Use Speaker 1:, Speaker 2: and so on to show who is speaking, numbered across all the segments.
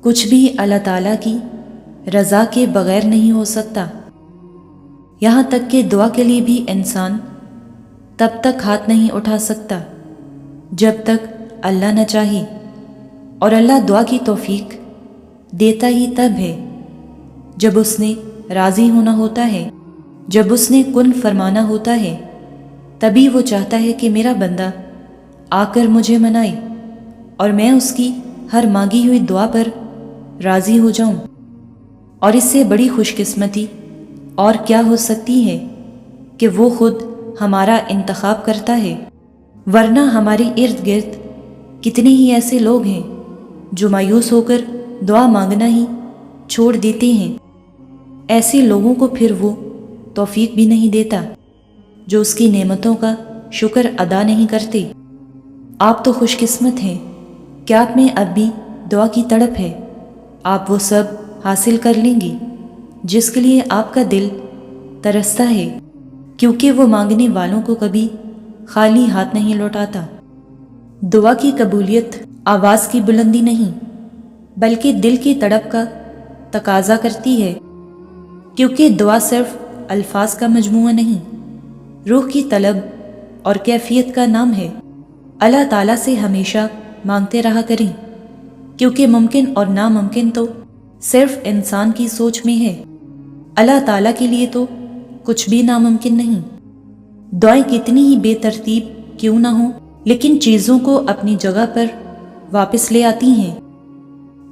Speaker 1: کچھ بھی اللہ تعالیٰ کی رضا کے بغیر نہیں ہو سکتا، یہاں تک کہ دعا کے لیے بھی انسان تب تک ہاتھ نہیں اٹھا سکتا جب تک اللہ نہ چاہے، اور اللہ دعا کی توفیق دیتا ہی تب ہے جب اس نے راضی ہونا ہوتا ہے، جب اس نے کن فرمانا ہوتا ہے، تبھی وہ چاہتا ہے کہ میرا بندہ آ کر مجھے منائے اور میں اس کی ہر مانگی ہوئی دعا پر راضی ہو جاؤں۔ اور اس سے بڑی خوش قسمتی اور کیا ہو سکتی ہے کہ وہ خود ہمارا انتخاب کرتا ہے، ورنہ ہمارے ارد گرد کتنے ہی ایسے لوگ ہیں جو مایوس ہو کر دعا مانگنا ہی چھوڑ دیتے ہیں۔ ایسے لوگوں کو پھر وہ توفیق بھی نہیں دیتا جو اس کی نعمتوں کا شکر ادا نہیں کرتے۔ آپ تو خوش قسمت ہیں کہ آپ میں اب بھی دعا کی تڑپ ہے، آپ وہ سب حاصل کر لیں گے جس کے لیے آپ کا دل ترستا ہے، کیونکہ وہ مانگنے والوں کو کبھی خالی ہاتھ نہیں لوٹاتا۔ دعا کی قبولیت آواز کی بلندی نہیں بلکہ دل کی تڑپ کا تقاضا کرتی ہے، کیونکہ دعا صرف الفاظ کا مجموعہ نہیں، روح کی طلب اور کیفیت کا نام ہے۔ اللہ تعالیٰ سے ہمیشہ مانگتے رہا کریں، کیونکہ ممکن اور ناممکن تو صرف انسان کی سوچ میں ہے، اللہ تعالیٰ کے لیے تو کچھ بھی ناممکن نہیں۔ دعائیں کتنی ہی بے ترتیب کیوں نہ ہوں، لیکن چیزوں کو اپنی جگہ پر واپس لے آتی ہیں۔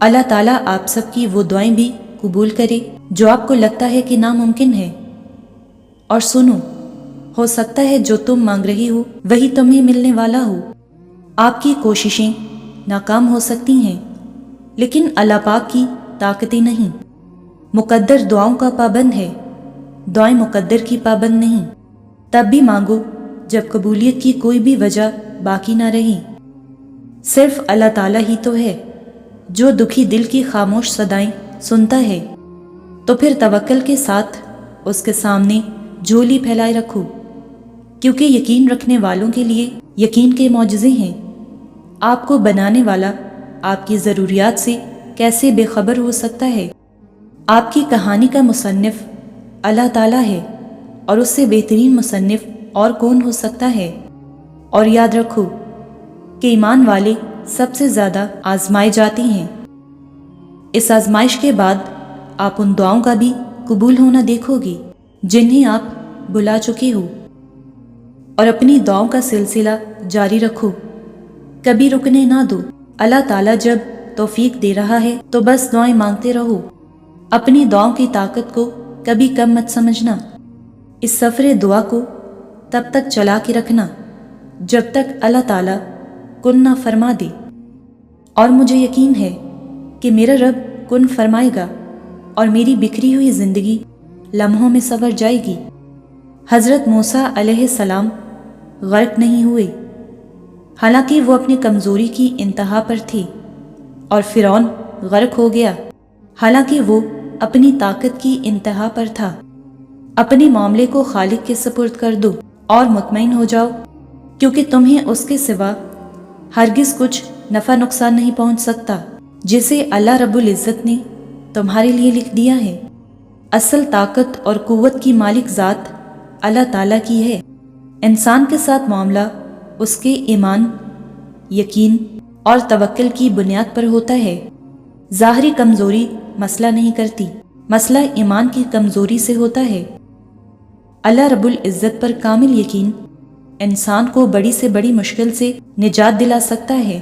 Speaker 1: اللہ تعالیٰ آپ سب کی وہ دعائیں بھی قبول کرے جو آپ کو لگتا ہے کہ ناممکن ہے۔ اور سنو، ہو سکتا ہے جو تم مانگ رہی ہو وہی تمہیں ملنے والا ہو۔ آپ کی کوششیں ناکام ہو سکتی ہیں، لیکن اللہ پاک کی طاقتیں نہیں۔ مقدر دعاؤں کا پابند ہے، دعائیں مقدر کی پابند نہیں۔ تب بھی مانگو جب قبولیت کی کوئی بھی وجہ باقی نہ رہی۔ صرف اللہ تعالیٰ ہی تو ہے جو دکھی دل کی خاموش صدائیں سنتا ہے، تو پھر توکل کے ساتھ اس کے سامنے جھولی پھیلائے رکھو، کیونکہ یقین رکھنے والوں کے لیے یقین کے معجزے ہیں۔ آپ کو بنانے والا آپ کی ضروریات سے کیسے بے خبر ہو سکتا ہے؟ آپ کی کہانی کا مصنف اللہ تعالیٰ ہے، اور اس سے بہترین مصنف اور کون ہو سکتا ہے؟ اور یاد رکھو کہ ایمان والے سب سے زیادہ آزمائے جاتے ہیں۔ اس آزمائش کے بعد آپ ان دعاؤں کا بھی قبول ہونا دیکھو گے جنہیں آپ بلا چکے ہو، اور اپنی دعاؤں کا سلسلہ جاری رکھو، کبھی رکنے نہ دو۔ اللہ تعالیٰ جب توفیق دے رہا ہے تو بس دعائیں مانگتے رہو، اپنی دعاؤں کی طاقت کو کبھی کم مت سمجھنا۔ اس سفر دعا کو تب تک چلا کے رکھنا جب تک اللہ تعالیٰ کن نہ فرما دے، اور مجھے یقین ہے کہ میرا رب کن فرمائے گا اور میری بکھری ہوئی زندگی لمحوں میں سنور جائے گی۔ حضرت موسیٰ علیہ السلام غرق نہیں ہوئے، حالانکہ وہ اپنی کمزوری کی انتہا پر تھے، اور فرعون غرق ہو گیا حالانکہ وہ اپنی طاقت کی انتہا پر تھا۔ اپنے معاملے کو خالق کے سپرد کر دو اور مطمئن ہو جاؤ، کیونکہ تمہیں اس کے سوا ہرگز کچھ نفع نقصان نہیں پہنچ سکتا جسے اللہ رب العزت نے تمہارے لیے لکھ دیا ہے۔ اصل طاقت اور قوت کی مالک ذات اللہ تعالیٰ کی ہے۔ انسان کے ساتھ معاملہ اس کے ایمان، یقین اور توکل کی بنیاد پر ہوتا ہے۔ ظاہری کمزوری مسئلہ نہیں کرتی، مسئلہ ایمان کی کمزوری سے ہوتا ہے۔ اللہ رب العزت پر کامل یقین انسان کو بڑی سے بڑی مشکل سے نجات دلا سکتا ہے۔